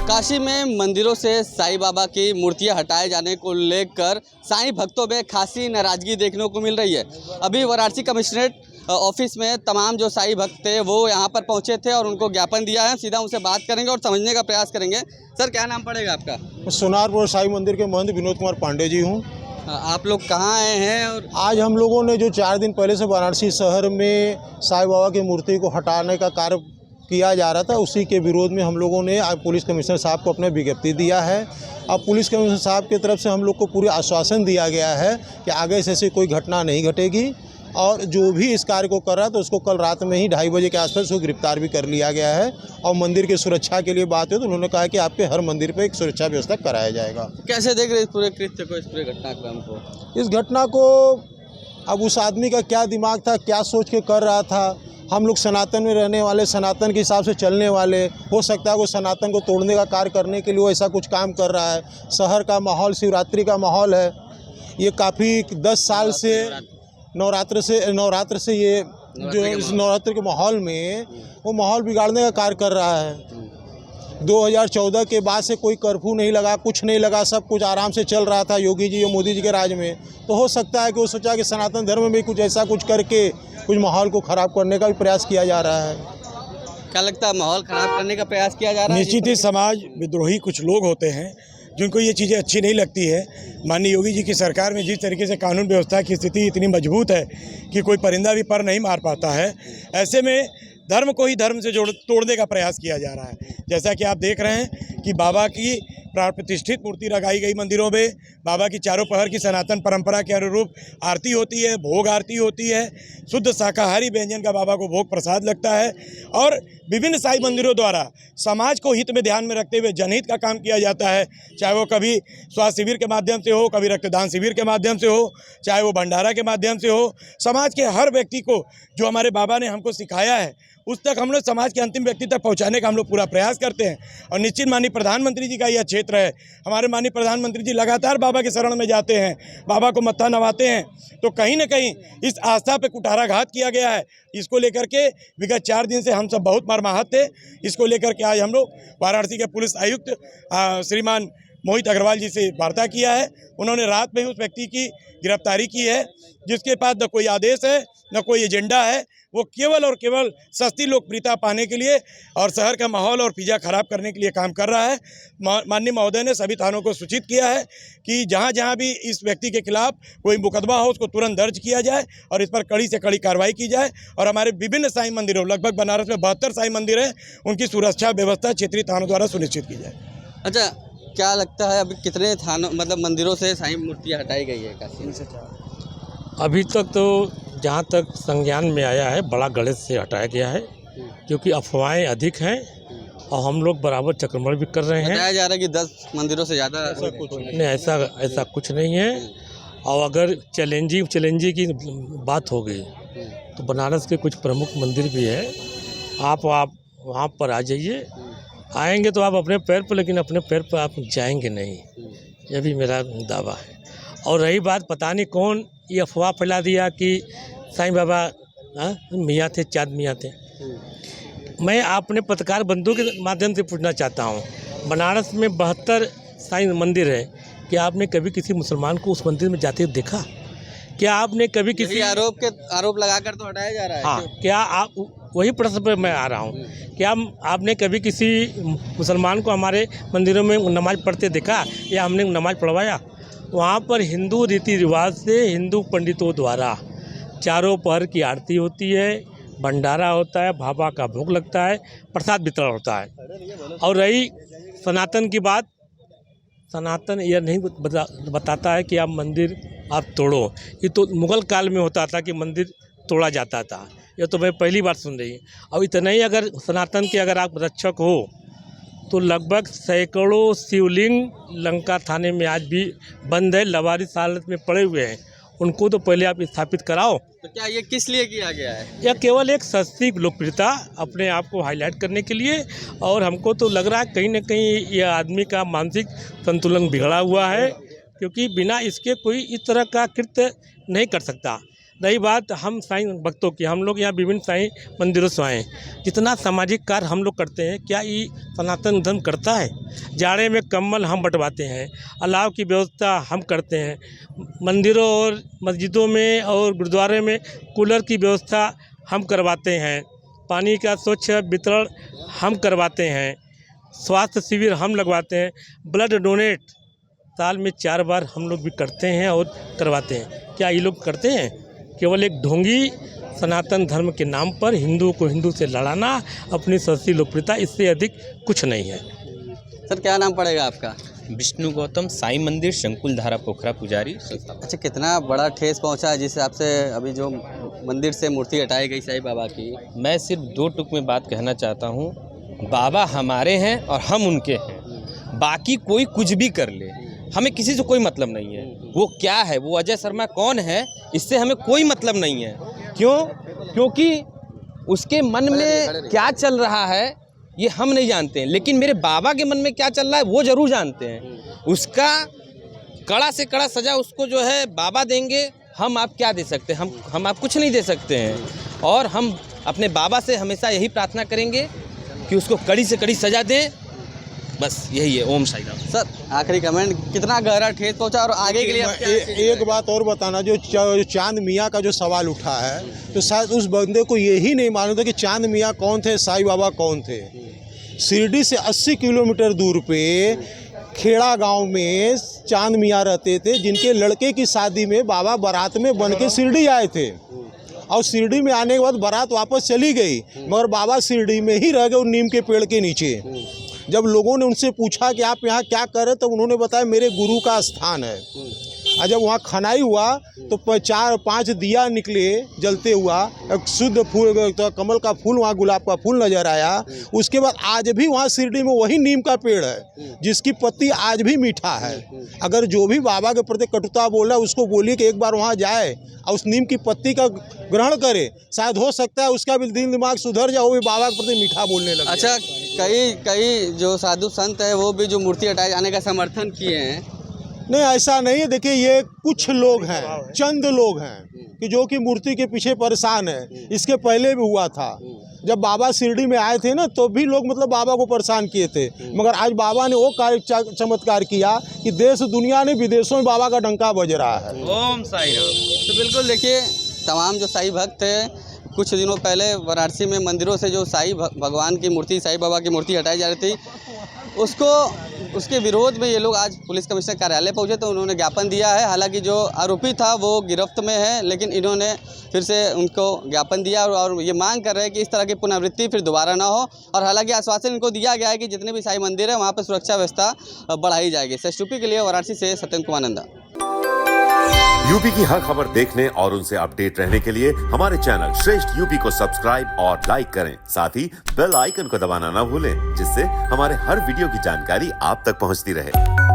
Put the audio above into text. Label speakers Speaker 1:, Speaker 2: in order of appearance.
Speaker 1: काशी में मंदिरों से साईं बाबा की मूर्तियां हटाए जाने को लेकर साईं भक्तों में खासी नाराजगी देखने को मिल रही है। अभी वाराणसी कमिश्नरेट ऑफिस में तमाम जो साईं भक्त थे वो यहां पर पहुंचे थे और उनको ज्ञापन दिया है। सीधा उनसे बात करेंगे और समझने का प्रयास करेंगे। सर, क्या नाम पड़ेगा आपका?
Speaker 2: सोनारपुर साईं मंदिर के महंत विनोद कुमार पांडे जी हूँ।
Speaker 1: आप लोग कहाँ आए हैं? और
Speaker 2: आज हम लोगों ने जो 4 दिन पहले से वाराणसी शहर में साईं बाबा की मूर्ति को हटाने का कार्य किया जा रहा था, उसी के विरोध में हम लोगों ने आज पुलिस कमिश्नर साहब को अपना विज्ञप्ति दिया है। अब पुलिस कमिश्नर साहब की तरफ से हम लोग को पूरी आश्वासन दिया गया है कि आगे से ऐसी कोई घटना नहीं घटेगी और जो भी इस कार्य को कर रहा है तो उसको कल रात में ही 2:30 बजे के आसपास उसको गिरफ्तार भी कर लिया गया है। और मंदिर की सुरक्षा के लिए बात है तो उन्होंने कहा कि आपके हर मंदिर पे एक सुरक्षा व्यवस्था कराया जाएगा।
Speaker 1: कैसे देख रहे इस पूरे कृत्य को, इस पूरे घटनाक्रम को?
Speaker 2: इस घटना को अब उस आदमी का क्या दिमाग था, क्या सोच के कर रहा था। हम लोग सनातन में रहने वाले, सनातन के हिसाब से चलने वाले, हो सकता है वो सनातन को तोड़ने का कार्य करने के लिए वो ऐसा कुछ काम कर रहा है। शहर का माहौल शिवरात्रि का माहौल है, ये काफ़ी 10 साल से नवरात्र से ये जो इस नवरात्र के माहौल में वो माहौल बिगाड़ने का कार्य कर रहा है। 2014 के बाद से कोई कर्फ्यू नहीं लगा, कुछ नहीं लगा, सब कुछ आराम से चल रहा था योगी जी और मोदी जी के राज में। तो हो सकता है कि वो सोचा कि सनातन धर्म में कुछ ऐसा कुछ करके कुछ माहौल को ख़राब करने का भी प्रयास किया जा रहा है।
Speaker 1: क्या लगता है माहौल खराब करने का प्रयास किया जा रहा है?
Speaker 3: निश्चित ही समाज विद्रोही कुछ लोग होते हैं जिनको ये चीज़ें अच्छी नहीं लगती है। माननीय योगी जी की सरकार में जिस तरीके से कानून व्यवस्था की स्थिति इतनी मजबूत है कि कोई परिंदा भी पर नहीं मार पाता है, ऐसे में धर्म को ही धर्म से तोड़ने का प्रयास किया जा रहा है। जैसा कि आप देख रहे हैं कि बाबा की प्राण प्रतिष्ठित मूर्ति लगाई गई मंदिरों में, बाबा की चारों पहर की सनातन परंपरा के अनुरूप आरती होती है, भोग आरती होती है, शुद्ध शाकाहारी व्यंजन का बाबा को भोग प्रसाद लगता है और विभिन्न साईं मंदिरों द्वारा समाज को हित में ध्यान में रखते हुए जनहित का काम किया जाता है। चाहे वो कभी स्वास्थ्य शिविर के माध्यम से हो, कभी रक्तदान शिविर के माध्यम से हो, चाहे वो भंडारा के माध्यम से हो। समाज के हर व्यक्ति को जो हमारे बाबा ने हमको सिखाया है उस तक हम लोग समाज के अंतिम व्यक्ति तक पहुंचाने का हम लोग पूरा प्रयास करते हैं। और निश्चित माननीय प्रधानमंत्री जी का यह क्षेत्र है। हमारे माननीय प्रधानमंत्री जी लगातार बाबा के शरण में जाते हैं, बाबा को मत्था नवाते हैं। तो कहीं न कहीं इस आस्था पे कुठाराघात किया गया है। इसको लेकर के विगत 4 दिन से हम सब बहुत मर्माहत थे। इसको लेकर के आज हम लोग वाराणसी के पुलिस आयुक्त श्रीमान मोहित अग्रवाल जी से वार्ता किया है। उन्होंने रात में ही उस व्यक्ति की गिरफ्तारी की है जिसके पास न कोई आदेश है न कोई एजेंडा है। वो केवल और केवल सस्ती लोकप्रियता पाने के लिए और शहर का माहौल और फिजा खराब करने के लिए काम कर रहा है। माननीय महोदय ने सभी थानों को सूचित किया है कि जहां जहां भी इस व्यक्ति के खिलाफ कोई मुकदमा हो उसको तुरंत दर्ज किया जाए और इस पर कड़ी से कड़ी कार्रवाई की जाए। और हमारे विभिन्न साईं मंदिरों, लगभग बनारस में 72 साईं मंदिर हैं, उनकी सुरक्षा व्यवस्था क्षेत्रीय थानों द्वारा सुनिश्चित की जाए।
Speaker 1: अच्छा, क्या लगता है अभी कितने थानों मंदिरों से साईं मूर्तियाँ हटाई गई है काशी से?
Speaker 4: अभी तक तो जहाँ तक संज्ञान में आया है बड़ा गलत से हटाया गया है, क्योंकि अफवाहें अधिक हैं और हम लोग बराबर चक्रमण भी कर रहे हैं।
Speaker 1: बताया जा रहा है कि 10 मंदिरों से ज़्यादा
Speaker 4: नहीं, ऐसा कुछ नहीं है। और अगर चैलेंजिंग की बात हो गई तो बनारस के कुछ प्रमुख मंदिर भी है, आप वहाँ पर आ जाइए। आएंगे तो आप अपने पैर पर, लेकिन अपने पैर पर आप जाएंगे नहीं, यह भी मेरा दावा है। और रही बात, पता नहीं कौन ये अफवाह फैला दिया कि साईं बाबा मियाँ थे, चाँद मियाँ थे। मैं अपने पत्रकार बंधु के माध्यम से पूछना चाहता हूँ, बनारस में 72 साईं मंदिर है, क्या आपने कभी किसी मुसलमान को उस मंदिर में जाते देखा? क्या आपने कभी किसी
Speaker 1: आरोप लगाकर तो हटाया जा रहा है?
Speaker 4: हाँ, क्या आप, वही प्रश्न पर मैं आ रहा हूँ, क्या आपने कभी किसी मुसलमान को हमारे मंदिरों में नमाज़ पढ़ते देखा या हमने नमाज़ पढ़वाया? वहाँ पर हिंदू रीति रिवाज से हिंदू पंडितों द्वारा चारों पहर की आरती होती है, भंडारा होता है, बाबा का भोग लगता है, प्रसाद वितरण होता है। और रही सनातन की बात, सनातन यह नहीं बताता है कि आप मंदिर आप तोड़ो। ये तो मुग़ल काल में होता था कि मंदिर तोड़ा जाता था, यह तो मैं पहली बार सुन रही हूँ। और इतना ही, अगर सनातन के अगर आप रक्षक हो तो लगभग सैकड़ों शिवलिंग लंका थाने में आज भी बंद है, लवारिस हालत में पड़े हुए हैं। उनको तो पहले आप स्थापित कराओ।
Speaker 1: तो क्या ये किस लिए किया गया है?
Speaker 4: यह केवल एक सस्ती लोकप्रियता अपने आप को हाईलाइट करने के लिए। और हमको तो लग रहा है कहीं ना कहीं यह आदमी का मानसिक संतुलन बिगड़ा हुआ है, क्योंकि बिना इसके कोई इस तरह का कृत्य नहीं कर सकता। रही बात हम साईं भक्तों की, हम लोग यहाँ विभिन्न साईं मंदिरों से आए हैं। जितना सामाजिक कार्य हम लोग करते हैं, क्या ये सनातन धर्म करता है? जाड़े में कंबल हम बंटवाते हैं, अलाव की व्यवस्था हम करते हैं, मंदिरों और मस्जिदों में और गुरुद्वारे में कूलर की व्यवस्था हम करवाते हैं, पानी का स्वच्छ वितरण हम करवाते हैं, स्वास्थ्य शिविर हम लगवाते हैं, ब्लड डोनेट साल में 4 बार हम लोग भी करते हैं और करवाते हैं। क्या ये लोग करते हैं? केवल एक ढोंगी सनातन धर्म के नाम पर हिंदू को हिंदू से लड़ाना, अपनी सस्ती लोकप्रियता, इससे अधिक कुछ नहीं है।
Speaker 1: सर क्या नाम पड़ेगा आपका?
Speaker 5: विष्णु गौतम, साईं मंदिर, शंकुल धारा, पोखरा, पुजारी।
Speaker 1: अच्छा, कितना बड़ा ठेस पहुंचा है जिस हिसाब से अभी जो मंदिर से मूर्ति हटाई गई साईं बाबा की?
Speaker 5: मैं सिर्फ 2 टुक में बात कहना चाहता हूँ, बाबा हमारे हैं और हम उनके हैं। बाकी कोई कुछ भी कर ले, हमें किसी से कोई मतलब नहीं है। वो क्या है, वो अजय शर्मा कौन है, इससे हमें कोई मतलब नहीं है। क्यों? क्योंकि उसके मन में क्या चल रहा है ये हम नहीं जानते हैं, लेकिन मेरे बाबा के मन में क्या चल रहा है वो ज़रूर जानते हैं। उसका कड़ा से कड़ा सज़ा उसको जो है बाबा देंगे। हम आप क्या दे सकते हैं? हम आप कुछ नहीं दे सकते हैं। और हम अपने बाबा से हमेशा यही प्रार्थना करेंगे कि उसको कड़ी से कड़ी सज़ा दें। बस यही है। ओम साईं राम।
Speaker 1: सर आखिरी कमेंट, कितना गहरा ठेस पहुंचा और आगे के लिए आप क्या
Speaker 2: एक बात और बताना, जो चांद मियाँ का जो सवाल उठा है, तो शायद उस बंदे को यही नहीं मालूम था कि चांद मियाँ कौन थे, साईं बाबा कौन थे। शिरडी से 80 किलोमीटर दूर पे खेड़ा गांव में चांद मियाँ रहते थे, जिनके लड़के की शादी में बाबा बारात में बन के शिरडी आए थे। और शिरडी में आने के बाद बारात वापस चली गई, मगर बाबा शिरडी में ही रह गए, नीम के पेड़ के नीचे। जब लोगों ने उनसे पूछा कि आप यहाँ क्या कर रहे, तो उन्होंने बताया मेरे गुरु का स्थान है। और जब वहाँ खनाई हुआ तो 4-5 दिया निकले जलते हुआ, एक शुद्ध फूल, तो कमल का फूल, वहाँ गुलाब का फूल नजर आया। उसके बाद आज भी वहाँ शिरडी में वही नीम का पेड़ है, जिसकी पत्ती आज भी मीठा है। अगर जो भी बाबा के प्रति कटुता बोला, उसको बोलिए कि एक बार वहाँ जाए और उस नीम की पत्ती का ग्रहण करे, शायद हो सकता है उसका भी दिल दिमाग सुधर जाए, वो भी बाबा के प्रति मीठा बोलने लगे।
Speaker 1: अच्छा, कई जो साधु संत है वो भी जो मूर्ति हटाए जाने का समर्थन किए हैं।
Speaker 2: नहीं, ऐसा नहीं है। देखिए, ये कुछ लोग हैं, चंद लोग हैं कि जो कि मूर्ति के पीछे परेशान है। इसके पहले भी हुआ था, जब बाबा शिरडी में आए थे ना, तो भी लोग मतलब बाबा को परेशान किए थे। मगर आज बाबा ने वो कार्य चमत्कार किया कि देश दुनिया ने विदेशों में बाबा का डंका बज रहा है।
Speaker 5: ओम साईं राम।
Speaker 1: तो बिल्कुल देखिए, तमाम जो साईं भक्त हैं, कुछ दिनों पहले वाराणसी में मंदिरों से जो साईं भगवान की मूर्ति, साईं बाबा की मूर्ति हटाई जा रही थी, उसके विरोध में ये लोग आज पुलिस कमिश्नर कार्यालय पहुंचे, तो उन्होंने ज्ञापन दिया है। हालांकि जो आरोपी था वो गिरफ्त में है, लेकिन इन्होंने फिर से उनको ज्ञापन दिया और ये मांग कर रहे हैं कि इस तरह की पुनरावृत्ति फिर दोबारा ना हो। और हालांकि आश्वासन इनको दिया गया है कि जितने भी साईं मंदिर है वहाँ पर सुरक्षा व्यवस्था बढ़ाई जाएगी। STP के लिए वाराणसी से सत्येंद्र कुमार नंदा।
Speaker 6: यूपी की हर खबर देखने और उनसे अपडेट रहने के लिए हमारे चैनल श्रेष्ठ यूपी को सब्सक्राइब और लाइक करें। साथ ही बेल आइकन को दबाना ना भूलें, जिससे हमारे हर वीडियो की जानकारी आप तक पहुंचती रहे।